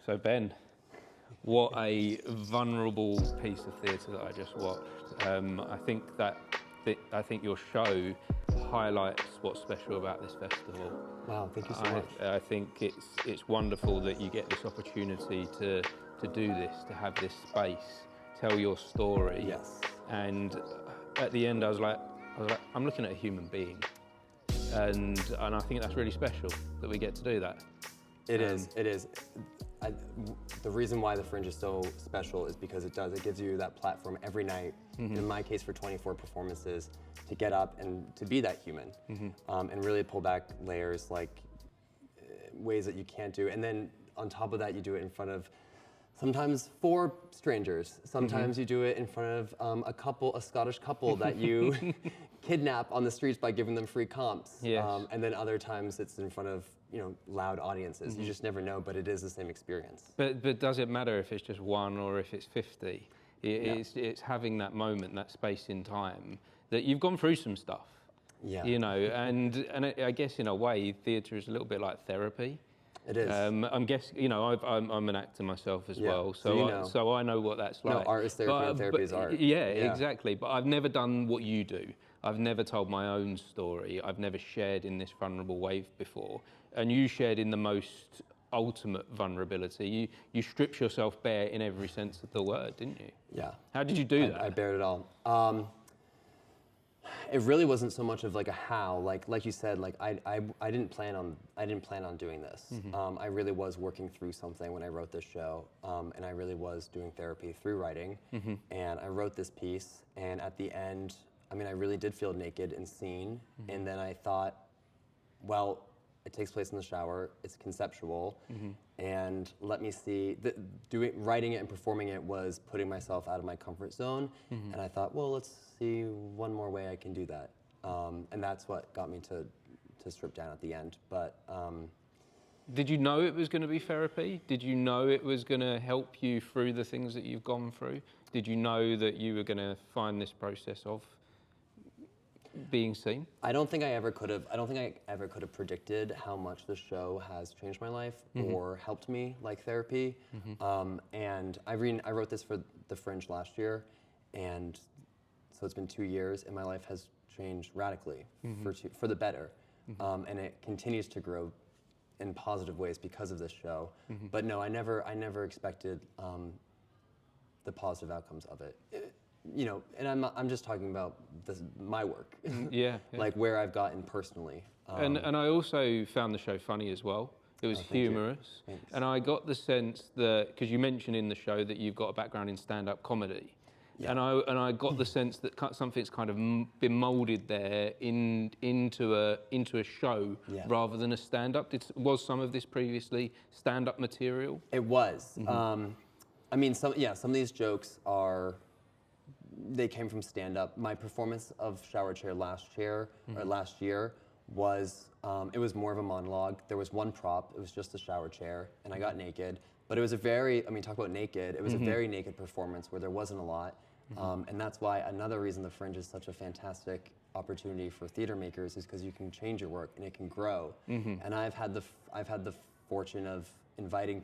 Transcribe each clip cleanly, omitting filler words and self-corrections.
So Ben, what a vulnerable piece of theatre that I just watched. I think your show highlights what's special about this festival. Wow, thank you so much. I think it's wonderful that you get this opportunity to do this, to have this space, tell your story. Yes. And at the end, I was like, I'm looking at a human being, and I think that's really special that we get to do that. It is. The reason why the Fringe is so special is because it gives you that platform every night, in my case for 24 performances, to get up and to be that human, and really pull back layers, like ways that you can't do. And then on top of that, you do it in front of sometimes 4 strangers. Sometimes you do it in front of a Scottish couple that you kidnap on the streets by giving them free comps. Yes. And then other times it's in front of loud audiences. You just never know, but it is the same experience. But does it matter if it's just 1 or if it's 50? It's having that moment, that space in time, that you've gone through some stuff. Yeah. And I guess in a way, theatre is a little bit like therapy. It is. I'm guessing, I'm an actor myself as well, so I know what that's like. No, art is therapy and therapy is art. Yeah, exactly. But I've never done what you do. I've never told my own story. I've never shared in this vulnerable way before. And you shared in the most ultimate vulnerability. You stripped yourself bare in every sense of the word, didn't you? Yeah. How did you do that? I bared it all. It really wasn't so much of like a how, like you said, like I didn't plan on doing this. I really was working through something when I wrote this show, and I really was doing therapy through writing. And I wrote this piece, and at the end, I really did feel naked and seen. And then I thought, well, it takes place in the shower. It's conceptual, and let me see. Writing it and performing it was putting myself out of my comfort zone, and I thought, well, let's see one more way I can do that, and that's what got me to strip down at the end. But did you know it was going to be therapy? Did you know it was going to help you through the things that you've gone through? Did you know that you were going to find this process of being seen? I don't think I ever could have predicted how much the show has changed my life or helped me like therapy. And I wrote this for the Fringe last year, and so it's been 2 years, and my life has changed radically for the better. And it continues to grow in positive ways because of this show. But no, I never expected the positive outcomes of it. And I'm just talking about my work, like where I've gotten personally. And I also found the show funny as well. It was humorous, and I got the sense that, because you mentioned in the show that you've got a background in stand-up comedy, and I got the sense that something's kind of been moulded there into a show rather than a stand-up. Was some of this previously stand-up material? It was. Some of these jokes they came from stand-up. My performance of Shower Chair last year was, it was more of a monologue. There was one prop, it was just a shower chair, and I got naked. But it was talk about naked, it was a very naked performance where there wasn't a lot. And that's why another reason the Fringe is such a fantastic opportunity for theater makers is because you can change your work and it can grow. And I've had the fortune of inviting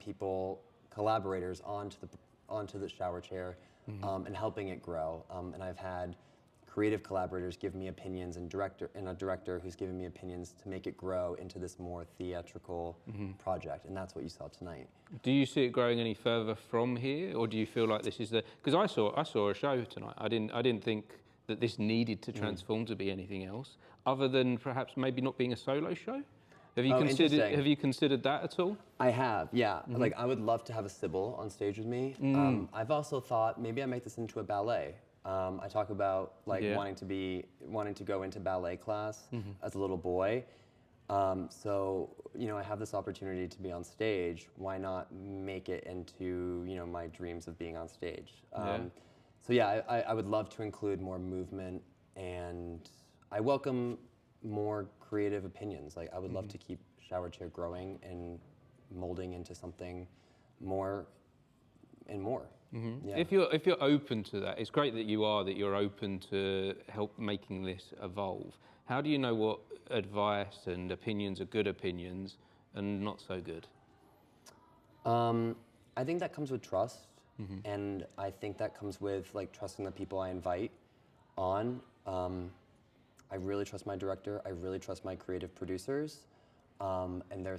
collaborators onto the shower chair, and helping it grow. And I've had creative collaborators give me opinions, and a director who's given me opinions to make it grow into this more theatrical project. And that's what you saw tonight. Do you see it growing any further from here, or do you feel like this is because I saw a show tonight. I didn't think that this needed to transform to be anything else, other than perhaps maybe not being a solo show. Have you considered that at all? I have, yeah. Like, I would love to have a Sybil on stage with me. I've also thought maybe I make this into a ballet. I talk about wanting to go into ballet class as a little boy. So I have this opportunity to be on stage. Why not make it into my dreams of being on stage? So yeah, I would love to include more movement, and I welcome more creative opinions. Like, I would love to keep Shower Chair growing and molding into something more and more. Yeah. If you're open to that, it's great that you're open to help making this evolve. How do you know what advice and opinions are good opinions and not so good? I think that comes with trust, and I think that comes with like trusting the people I invite on. I really trust my director. I really trust my creative producers, and there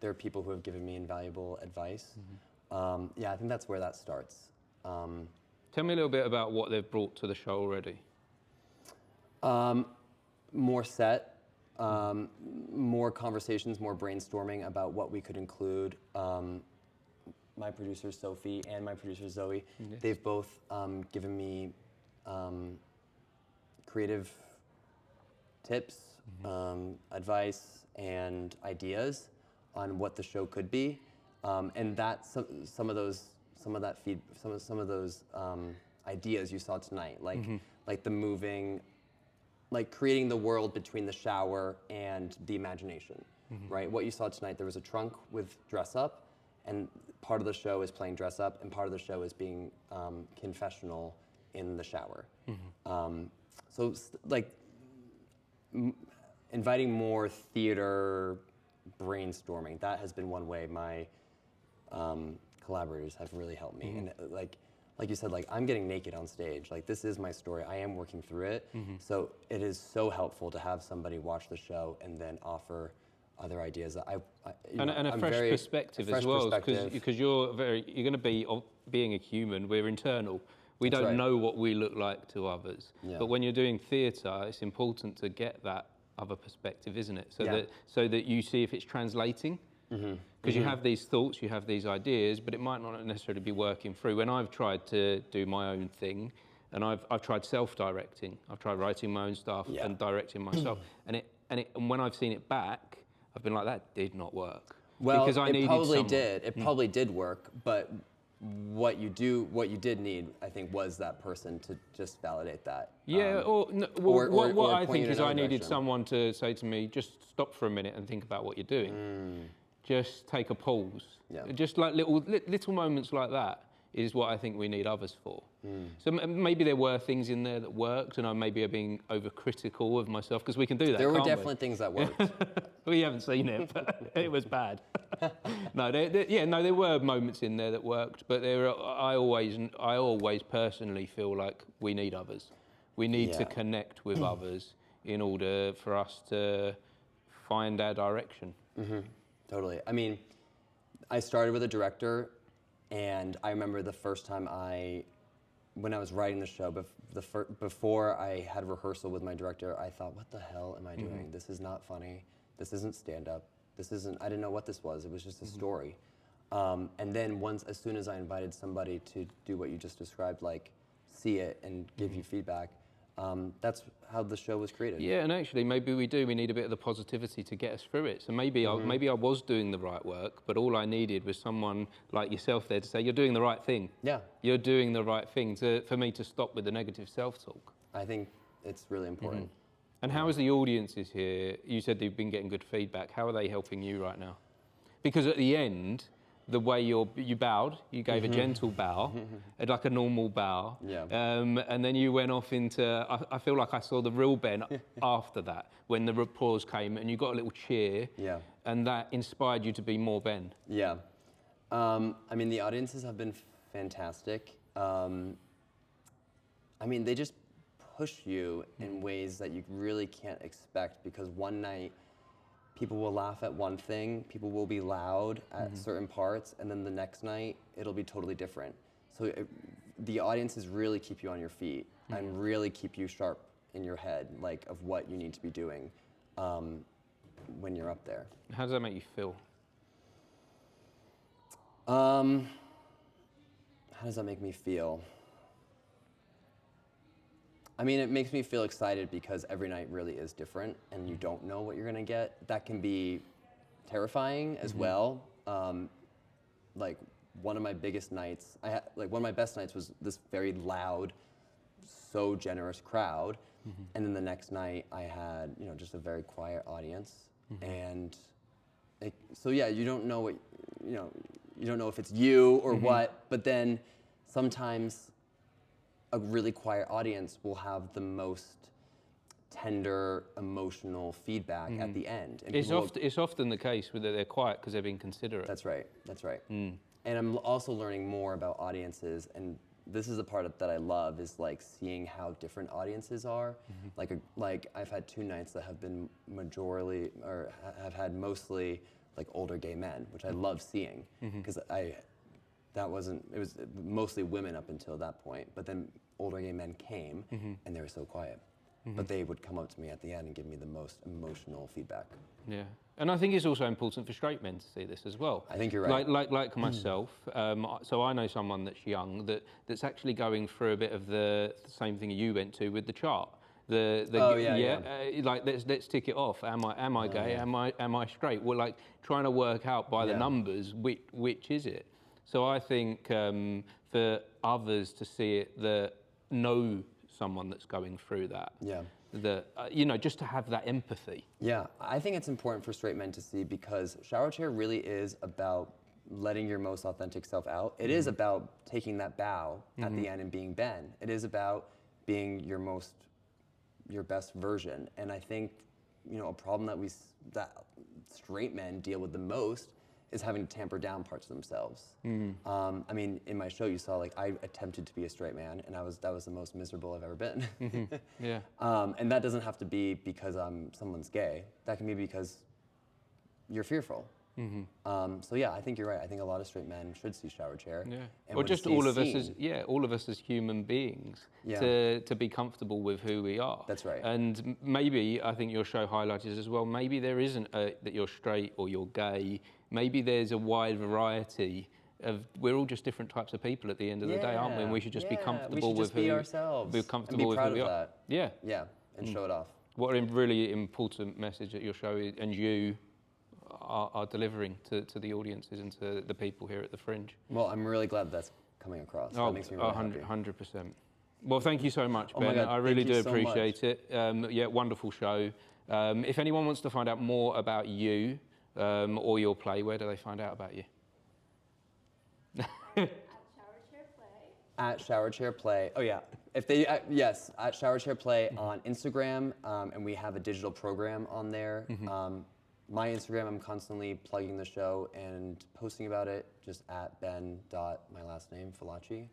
are people who have given me invaluable advice. Yeah, I think that's where that starts. Tell me a little bit about what they've brought to the show already. More set, more conversations, more brainstorming about what we could include. My producer Sophie and my producer Zoe, they've both given me creative tips, advice, and ideas on what the show could be, and that some of those ideas you saw tonight, like the moving, like creating the world between the shower and the imagination, right? What you saw tonight, there was a trunk with dress up, and part of the show is playing dress up, and part of the show is being confessional in the shower. So like inviting more theater brainstorming, that has been one way my collaborators have really helped me. And like you said, like I'm getting naked on stage. Like this is my story. I am working through it. So it is so helpful to have somebody watch the show and then offer other ideas. And a fresh perspective as well, because you're going to be, being a human, we're internal. We don't know what we look like to others. But when you're doing theatre, it's important to get that other perspective, isn't it? So that you see if it's translating. Because you have these thoughts, you have these ideas, but it might not necessarily be working through. When I've tried to do my own thing, and I've tried self-directing, I've tried writing my own stuff and directing myself, and when I've seen it back, I've been like, that did not work. Well, because it probably did. It probably did work, but what you did need, I think, was that person to just validate that. Yeah, what I think is I needed someone to say to me, just stop for a minute and think about what you're doing. Just take a pause. Just like little moments like that is what I think we need others for. So maybe there were things in there that worked, and I maybe are being overcritical of myself, because we can do that. There were definitely things that worked. We haven't seen it, but it was bad. No, there were moments in there that worked, but I always personally feel like we need others. We need to connect with others in order for us to find our direction. Totally. I mean, I started with a director, and I remember the first time when I was writing the show, before I had rehearsal with my director, I thought, what the hell am I doing? This is not funny. This isn't stand-up. I didn't know what this was. It was just a story. And then as soon as I invited somebody to do what you just described, like see it and give you feedback, that's how the show was created. Yeah, and actually, maybe we need a bit of the positivity to get us through it. So maybe I was doing the right work, but all I needed was someone like yourself there to say, you're doing the right thing. Yeah. You're doing the right thing, for me to stop with the negative self-talk. I think it's really important. And how is the audiences here? You said they've been getting good feedback. How are they helping you right now? Because at the end, the way you bowed, you gave a gentle bow, like a normal bow. Yeah. And then you went off into, I feel like I saw the real Ben after that, when the applause came and you got a little cheer. Yeah. And that inspired you to be more Ben. Yeah. I mean, the audiences have been fantastic. I mean, they just push you in ways that you really can't expect, because one night, people will laugh at one thing, people will be loud at certain parts, and then the next night, it'll be totally different. So the audiences really keep you on your feet and really keep you sharp in your head, like of what you need to be doing when you're up there. How does that make you feel? How does that make me feel? I mean, it makes me feel excited because every night really is different and you don't know what you're gonna get. That can be terrifying as well. Like one of my biggest nights, one of my best nights was this very loud, so generous crowd. And then the next night I had, just a very quiet audience. And so yeah, you don't know what, you don't know if it's you or what, but then sometimes a really quiet audience will have the most tender, emotional feedback at the end. And it's often the case that they're quiet because they're being considerate. That's right. That's right. And I'm also learning more about audiences, and this is the part that I love, is like seeing how different audiences are. Like I've had 2 nights that have been have had mostly like older gay men, which I love seeing, because it was mostly women up until that point, but then older gay men came and they were so quiet. But they would come up to me at the end and give me the most emotional feedback. Yeah, and I think it's also important for straight men to see this as well. I think you're right. Like myself, so I know someone that's young that's actually going through a bit of the same thing you went to with the chart. Like let's tick it off. Am I gay? Yeah. Am I straight? Well, like trying to work out by the numbers which is it. So I think for others to see it, that know someone that's going through that. Yeah. That just to have that empathy. Yeah, I think it's important for straight men to see, because Shower Chair really is about letting your most authentic self out. It is about taking that bow at the end and being Ben. It is about being your best version. And I think a problem that straight men deal with the most is having to tamper down parts of themselves. I mean, in my show, you saw like I attempted to be a straight man, and that was the most miserable I've ever been. Yeah. And that doesn't have to be because someone's gay. That can be because you're fearful. So yeah, I think you're right. I think a lot of straight men should see Shower Chair. Yeah. Or just all of us as human beings to be comfortable with who we are. That's right. And maybe I think your show highlighted as well. Maybe there isn't that you're straight or you're gay. Maybe there's a wide variety of. We're all just different types of people at the end of the day, aren't we? And we should just be comfortable with who. Be ourselves. Be comfortable with who we are. Yeah. Yeah, and show it off. What a really important message that your show and you are delivering to the audiences and to the people here at the Fringe. Well, I'm really glad that's coming across. That makes me really happy. 100%. Well, thank you so much, Ben. I really do appreciate it. Yeah, wonderful show. If anyone wants to find out more about you or your play, where do they find out about you? At Shower Chair Play. At Shower Chair Play. Oh yeah. If they yes, at Shower Chair Play on Instagram, and we have a digital program on there. My Instagram, I'm constantly plugging the show and posting about it, just at my last name, Fallaci.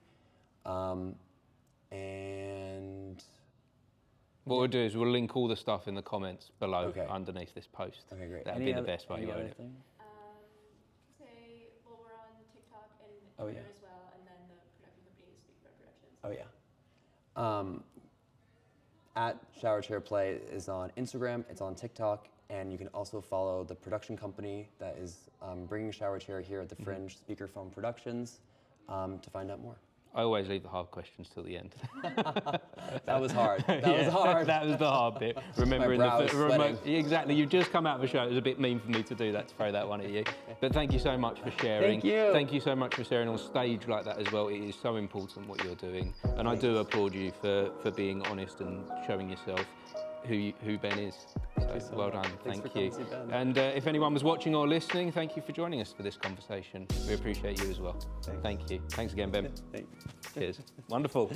And what we'll do is we'll link all the stuff in the comments below underneath this post. Okay, great. That'd be the best way, won't it? We're on TikTok and Twitter as well, and then the production company is Speak About Productions. At Shower Chair Play is on Instagram, it's on TikTok, and you can also follow the production company that is bringing Shower Chair here at the Fringe, Speakerphone Productions, to find out more. I always leave the hard questions till the end. That was hard. That was hard. That was the hard bit. Remembering exactly. You've just come out of a show. It was a bit mean for me to do that, to throw that one at you. But thank you so much for sharing. Thank you. Thank you so much for sharing on stage like that as well. It is so important what you're doing, and I do applaud you for being honest and showing yourself who Ben is. So well done. Thank you. And if anyone was watching or listening, thank you for joining us for this conversation. We appreciate you as well. Thank you. Thanks again, Ben. Thanks. Cheers. Wonderful.